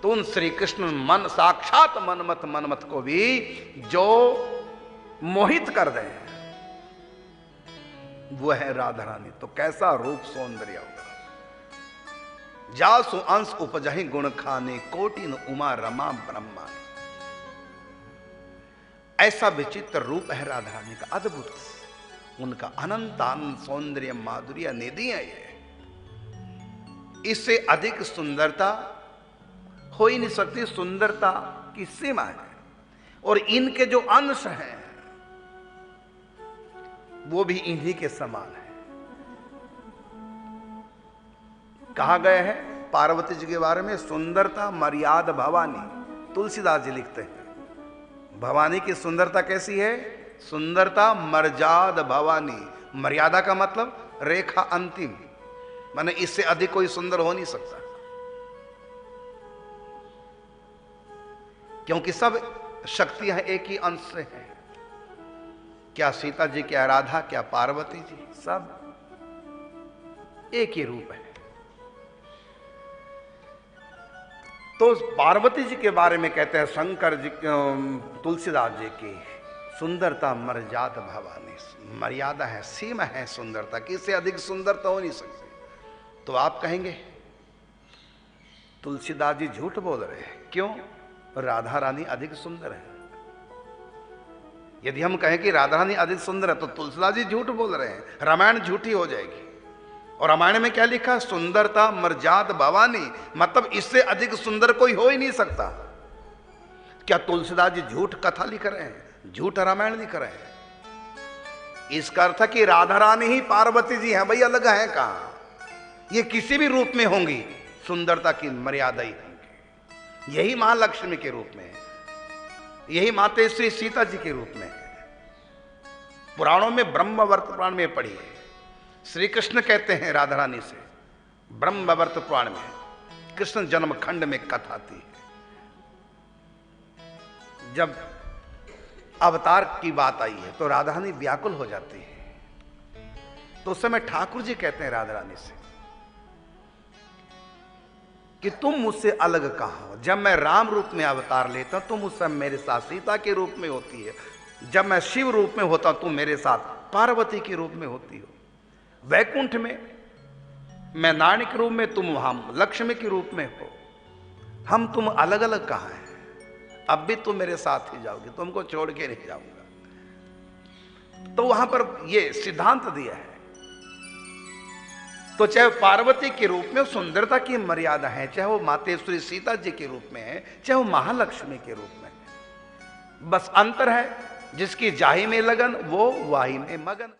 तो उन श्री कृष्ण मन साक्षात मनमथ को भी जो मोहित कर दे वो है राधा रानी। तो कैसा रूप सौंदर्य होगा। जासु अंश उपजहि गुण खाने कोटिन उमा रमा ब्रह्मा। ऐसा विचित्र रूप है राधा रानी का, अद्भुत, उनका अनंत आनंद सौंदर्य माधुर्य निधि है ये। इससे अधिक सुंदरता हो ही नहीं सकती। सुंदरता की सीमा है। और इनके जो अंश हैं वो भी इन्हीं के समान है। कहा गया है पार्वती जी के बारे में, सुंदरता मर्याद भवानी। तुलसीदास जी लिखते हैं भवानी की सुंदरता कैसी है? सुंदरता मर्याद भवानी। मर्यादा का मतलब रेखा अंतिम, माने इससे अधिक कोई सुंदर हो नहीं सकता, क्योंकि सब शक्तियां एक ही अंश से हैं। क्या सीता जी, क्या राधा, क्या पार्वती जी, सब एक ही रूप है। तो पार्वती जी के बारे में कहते हैं शंकर जी, तुलसीदास जी की सुंदरता मर्यादा भवानी। मर्यादा है, सीमा है सुंदरता की, इससे अधिक सुंदरता हो नहीं सकती। तो आप कहेंगे तुलसीदास जी झूठ बोल रहे हैं, क्यों? राधा रानी अधिक सुंदर है। यदि हम कहें कि राधा रानी अधिक सुंदर है तो तुलसीदास जी झूठ बोल रहे हैं, रामायण झूठी हो जाएगी। और रामायण में क्या लिखा? सुंदरता मर्यादा भवानी, मतलब इससे अधिक सुंदर कोई हो ही नहीं सकता। क्या तुलसीदास जी झूठ कथा लिख रहे हैं, झूठ रामायण लिख रहे हैं? इसका अर्थ है कि राधा रानी ही पार्वती जी हैं, भाई अलग है कहां? ये किसी भी रूप में होंगी, सुंदरता की मर्यादा ही होंगी। यही महालक्ष्मी के रूप में है, यही माते श्री सीता जी के रूप में है। पुराणों में ब्रह्मवर्त पुराण में पढ़ी है, श्री कृष्ण कहते हैं राधा रानी से, ब्रह्मवर्त पुराण में कृष्ण जन्म खंड में कथा थी। जब अवतार की बात आई है तो राधा रानी व्याकुल हो जाती है। तो उस समय ठाकुर जी कहते हैं राधा रानी से कि तुम मुझसे अलग कहाँ हो? जब मैं राम रूप में अवतार लेता हूं तुम उस समय मेरे साथ सीता के रूप में होती है, जब मैं शिव रूप में होता हूं तुम मेरे साथ पार्वती के रूप में होती हो, वैकुंठ में मैं नारायण के रूप में, तुम वहां लक्ष्मी के रूप में हो। हम तुम अलग अलग कहाँ हैं? अब भी तुम मेरे साथ ही जाओगे, तुमको छोड़ के नहीं जाऊंगा। तो वहां पर ये सिद्धांत दिया है। तो चाहे पार्वती के रूप में सुंदरता की मर्यादा है, चाहे वो मातेश्वरी सीता जी के रूप में है, चाहे वो महालक्ष्मी के रूप में है, बस अंतर है जिसकी जाही में लगन वो वाही में मगन।